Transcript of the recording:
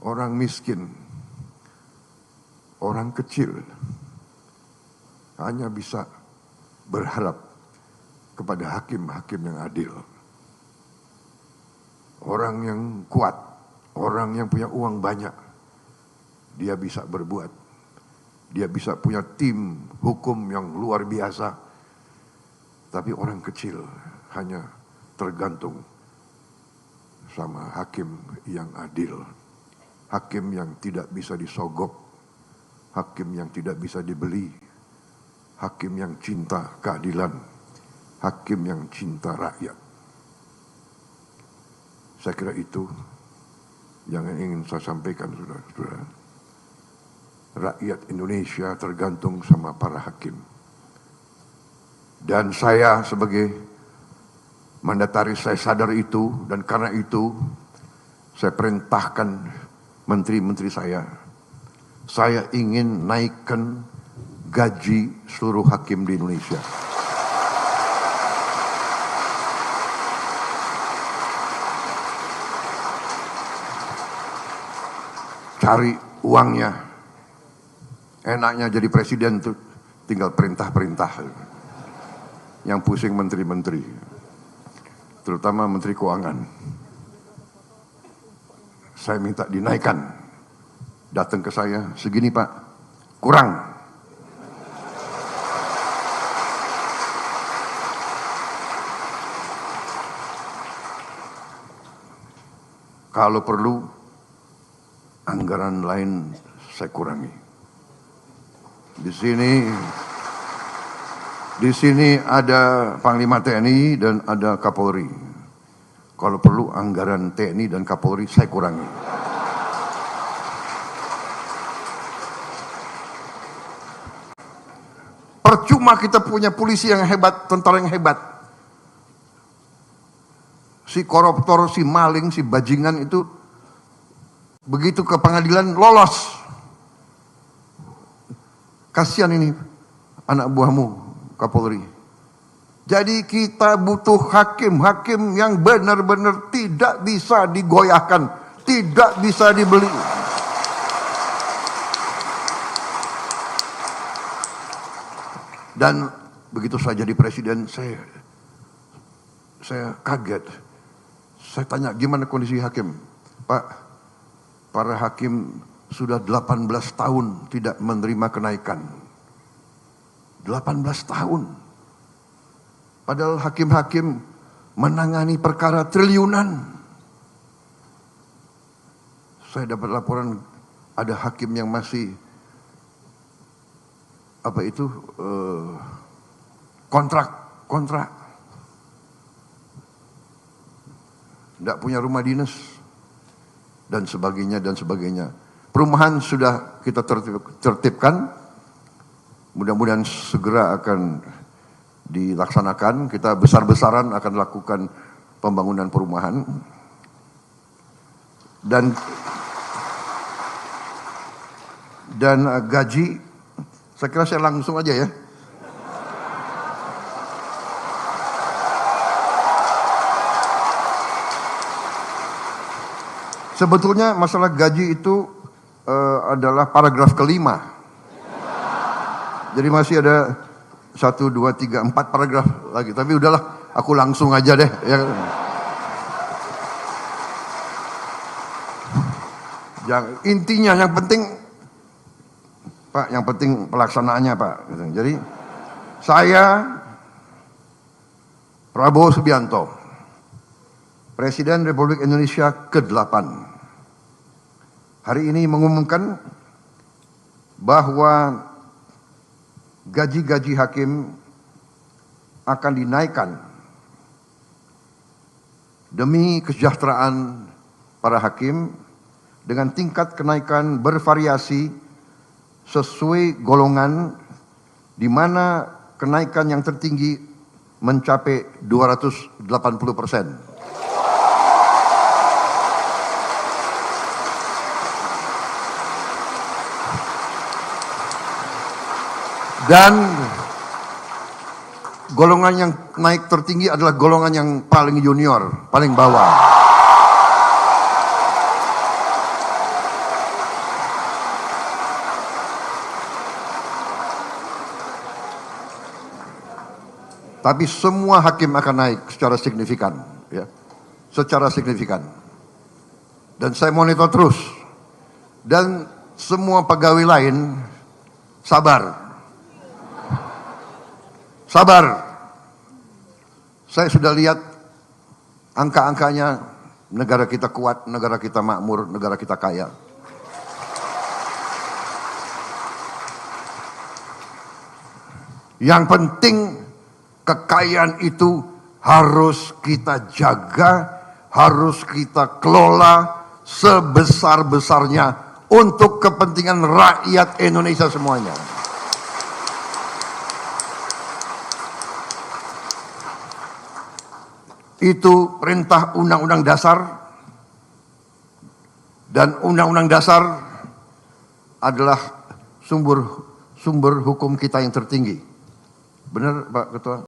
orang miskin, orang kecil hanya bisa berharap kepada hakim-hakim yang adil. Orang yang kuat, orang yang punya uang banyak, dia bisa berbuat. Dia bisa punya tim hukum yang luar biasa. Tapi orang kecil hanya tergantung sama hakim yang adil. Hakim yang tidak bisa disogok. Hakim yang tidak bisa dibeli. Hakim yang cinta keadilan. Hakim yang cinta rakyat. Saya kira itu yang ingin saya sampaikan, saudara-saudara. Rakyat Indonesia tergantung sama para hakim. Dan saya sebagai mandataris, saya sadar itu, dan karena itu saya perintahkan menteri-menteri saya ingin naikkan gaji seluruh hakim di Indonesia. Cari uangnya. Enaknya jadi presiden tuh tinggal perintah-perintah. Yang pusing menteri-menteri. Terutama menteri keuangan. Saya minta dinaikkan. Datang ke saya, segini Pak, kurang. Kalau perlu, anggaran lain saya kurangi. Di sini ada Panglima TNI dan ada Kapolri. Kalau perlu anggaran TNI dan Kapolri saya kurangi. Percuma kita punya polisi yang hebat, tentara yang hebat. Si koruptor, si maling, si bajingan itu begitu ke pengadilan lolos. Kasihan ini anak buahmu Kapolri. Jadi kita butuh hakim-hakim yang benar-benar tidak bisa digoyahkan, tidak bisa dibeli. Dan begitu saya jadi presiden, saya kaget. Saya tanya, gimana kondisi hakim? Pak, para hakim sudah 18 tahun tidak menerima kenaikan. 18 tahun. Padahal hakim-hakim menangani perkara triliunan. Saya dapat laporan ada hakim yang masih kontrak. Tidak punya rumah dinas dan sebagainya. Perumahan sudah kita tertibkan, mudah-mudahan segera akan dilaksanakan. Kita besar-besaran akan lakukan pembangunan perumahan. Dan gaji, saya kira saya langsung aja ya. Sebetulnya masalah gaji itu adalah paragraf kelima. Jadi masih ada 1, 2, 3, 4 paragraf lagi. Tapi udahlah, aku langsung aja deh. Ya. Intinya yang penting, Pak, yang penting pelaksanaannya Pak. Jadi saya, Prabowo Subianto, Presiden Republik Indonesia ke-8, hari ini mengumumkan bahwa gaji-gaji hakim akan dinaikkan demi kesejahteraan para hakim dengan tingkat kenaikan bervariasi sesuai golongan, di mana kenaikan yang tertinggi mencapai 280%. Dan golongan yang naik tertinggi adalah golongan yang paling junior, paling bawah. Tapi semua hakim akan naik secara signifikan, ya, secara signifikan. Dan saya monitor terus. Dan semua pegawai lain sabar. Sabar. Saya sudah lihat angka-angkanya, negara kita kuat, negara kita makmur, negara kita kaya. Yang penting kekayaan itu harus kita jaga, harus kita kelola sebesar-besarnya untuk kepentingan rakyat Indonesia semuanya. Itu perintah Undang-Undang Dasar, dan Undang-Undang Dasar adalah sumber hukum kita yang tertinggi. Benar, Pak Ketua?